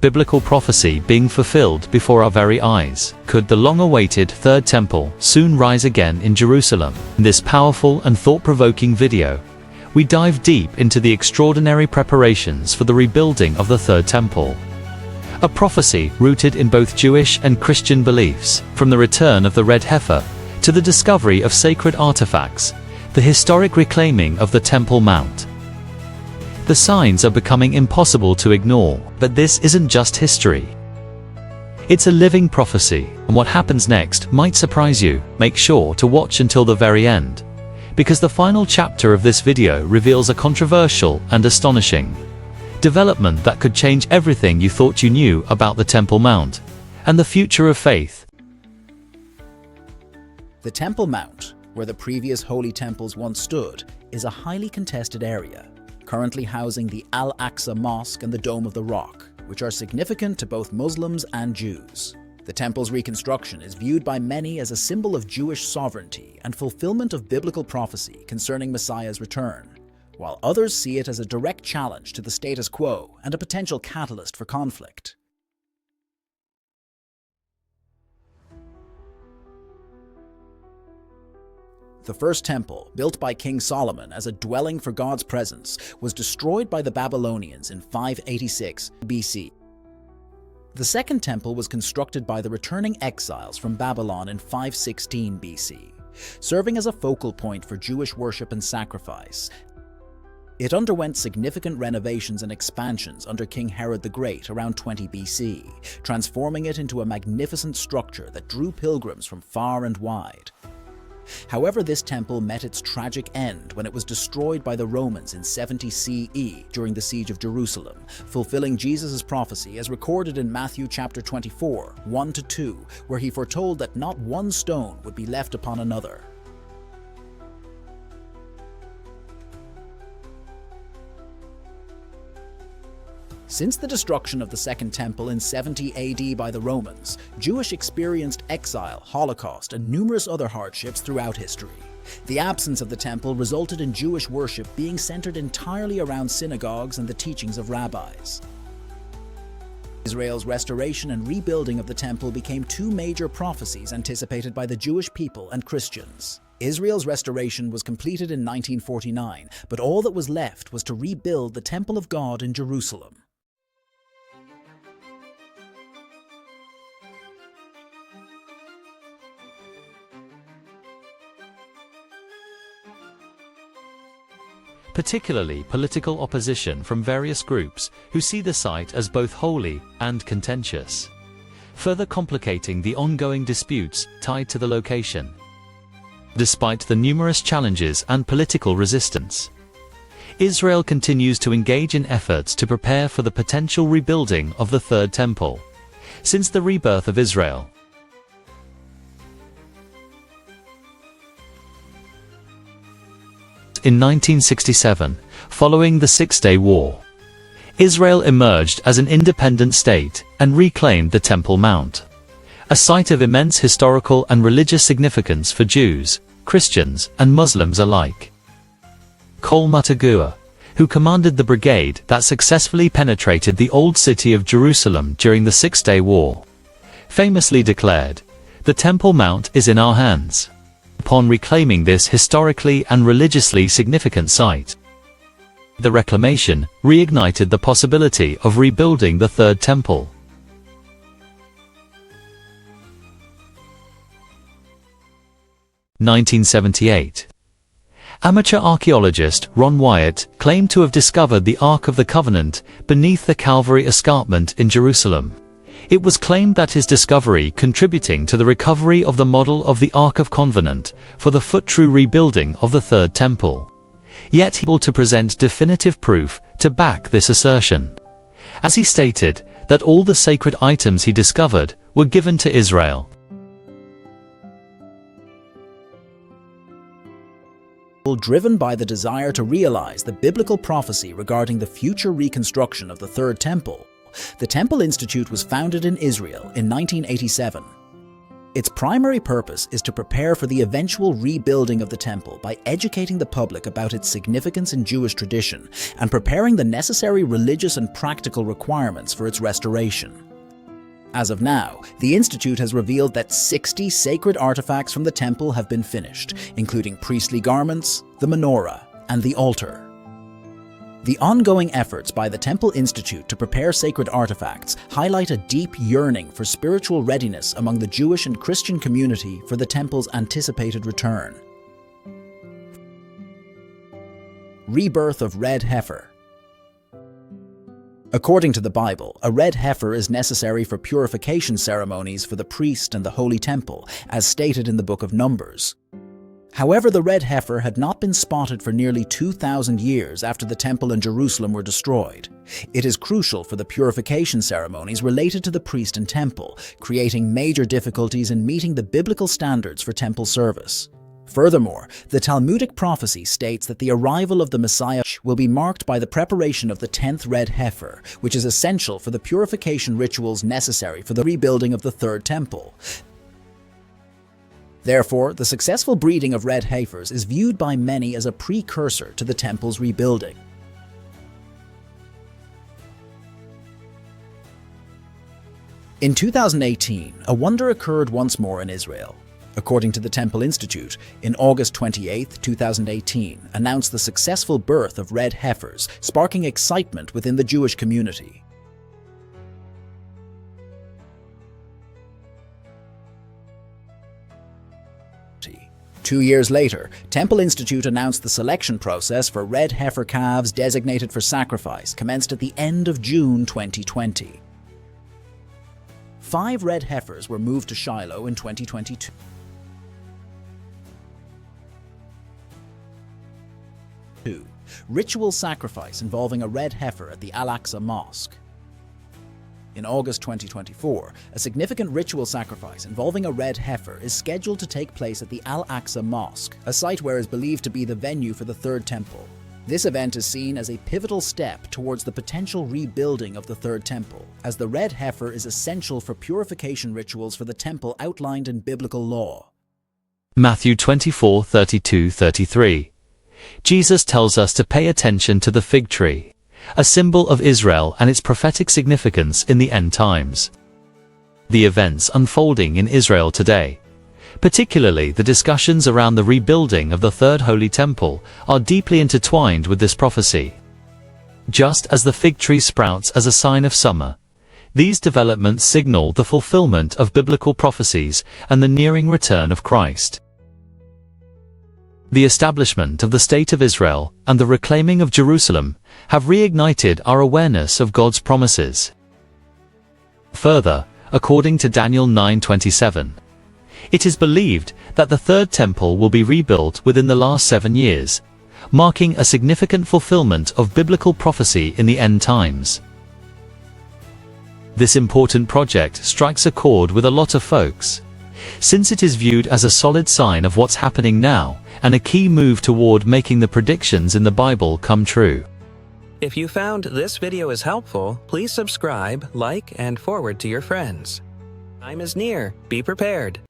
of biblical prophecy being fulfilled before our very eyes. Could the long-awaited Third Temple soon rise again in Jerusalem? In this powerful and thought-provoking video, we dive deep into the extraordinary preparations for the rebuilding of the Third Temple. A prophecy rooted in both Jewish and Christian beliefs, from the return of the Red Heifer to the discovery of sacred artifacts, the historic reclaiming of the Temple Mount. The signs are becoming impossible to ignore, but this isn't just history. It's a living prophecy, and what happens next might surprise you. Make sure to watch until the very end, because the final chapter of this video reveals a controversial and astonishing development that could change everything you thought you knew about the Temple Mount and the future of faith. The Temple Mount, where the previous holy temples once stood, is a highly contested area, currently housing the Al-Aqsa Mosque and the Dome of the Rock, which are significant to both Muslims and Jews. The temple's reconstruction is viewed by many as a symbol of Jewish sovereignty and fulfillment of biblical prophecy concerning Messiah's return, while others see it as a direct challenge to the status quo and a potential catalyst for conflict. The first temple, built by King Solomon as a dwelling for God's presence, was destroyed by the Babylonians in 586 BC. The second temple was constructed by the returning exiles from Babylon in 516 BC, serving as a focal point for Jewish worship and sacrifice. It underwent significant renovations and expansions under King Herod the Great around 20 BC, transforming it into a magnificent structure that drew pilgrims from far and wide. However, this temple met its tragic end when it was destroyed by the Romans in 70 CE during the siege of Jerusalem, fulfilling Jesus' prophecy as recorded in Matthew chapter 24, 1-2, where he foretold that not one stone would be left upon another. Since the destruction of the Second Temple in 70 AD by the Romans, Jewish experienced exile, Holocaust, and numerous other hardships throughout history. The absence of the temple resulted in Jewish worship being centered entirely around synagogues and the teachings of rabbis. Israel's restoration and rebuilding of the temple became two major prophecies anticipated by the Jewish people and Christians. Israel's restoration was completed in 1949, but all that was left was to rebuild the Temple of God in Jerusalem. Particularly political opposition from various groups who see the site as both holy and contentious, further complicating the ongoing disputes tied to the location. Despite the numerous challenges and political resistance, Israel continues to engage in efforts to prepare for the potential rebuilding of the Third Temple. Since the rebirth of Israel, in 1967, following the Six-Day War, Israel emerged as an independent state and reclaimed the Temple Mount, a site of immense historical and religious significance for Jews, Christians, and Muslims alike. Kol Matagua, who commanded the brigade that successfully penetrated the old city of Jerusalem during the Six-Day War, famously declared, "The Temple Mount is in our hands." Upon reclaiming this historically and religiously significant site, the reclamation reignited the possibility of rebuilding the Third Temple. In 1978, amateur archaeologist Wyatt claimed to have discovered the Ark of the Covenant beneath the Calvary escarpment in Jerusalem. It was claimed that his discovery contributing to the recovery of the model of the Ark of Convenant for the true rebuilding of the Third Temple. Yet he was able to present definitive proof to back this assertion, as he stated that all the sacred items he discovered were given to Israel. Driven by the desire to realize the biblical prophecy regarding the future reconstruction of the Third Temple, the Temple Institute was founded in Israel in 1987. Its primary purpose is to prepare for the eventual rebuilding of the temple by educating the public about its significance in Jewish tradition and preparing the necessary religious and practical requirements for its restoration. As of now, the Institute has revealed that 60 sacred artifacts from the temple have been finished, including priestly garments, the menorah, and the altar. The ongoing efforts by the Temple Institute to prepare sacred artifacts highlight a deep yearning for spiritual readiness among the Jewish and Christian community for the temple's anticipated return. Rebirth of Red Heifer. According to the Bible, a red heifer is necessary for purification ceremonies for the priest and the Holy Temple, as stated in the Book of Numbers. However, the red heifer had not been spotted for nearly 2,000 years after the temple in Jerusalem were destroyed. It is crucial for the purification ceremonies related to the priest and temple, creating major difficulties in meeting the biblical standards for temple service. Furthermore, the Talmudic prophecy states that the arrival of the Messiah will be marked by the preparation of the 10th red heifer, which is essential for the purification rituals necessary for the rebuilding of the Third Temple. Therefore, the successful breeding of red heifers is viewed by many as a precursor to the temple's rebuilding. In 2018, a wonder occurred once more in Israel. According to the Temple Institute, in August 28, 2018, announced the successful birth of red heifers, sparking excitement within the Jewish community. Two years later, Temple Institute announced the selection process for red heifer calves designated for sacrifice commenced at the end of June 2020. 5 red heifers were moved to Shiloh in 2022. Ritual sacrifice involving a red heifer at the Al-Aqsa Mosque. In August 2024, a significant ritual sacrifice involving a red heifer is scheduled to take place at the Al-Aqsa Mosque, a site where is believed to be the venue for the Third Temple. This event is seen as a pivotal step towards the potential rebuilding of the Third Temple, as the red heifer is essential for purification rituals for the temple outlined in biblical law. Matthew 24:32-33. Jesus tells us to pay attention to the fig tree, a symbol of Israel and its prophetic significance in the end times. The events unfolding in Israel today, particularly the discussions around the rebuilding of the Third Holy Temple, are deeply intertwined with this prophecy. Just as the fig tree sprouts as a sign of summer, these developments signal the fulfillment of biblical prophecies and the nearing return of Christ. The establishment of the State of Israel and the reclaiming of Jerusalem have reignited our awareness of God's promises. Further, according to Daniel 9:27, it is believed that the Third Temple will be rebuilt within the last 7 years, marking a significant fulfillment of biblical prophecy in the end times. This important project strikes a chord with a lot of folks, since it is viewed as a solid sign of what's happening now and a key move toward making the predictions in the Bible come true. If you found this video is helpful, please subscribe, like, and forward to your friends. Time is near. Be prepared.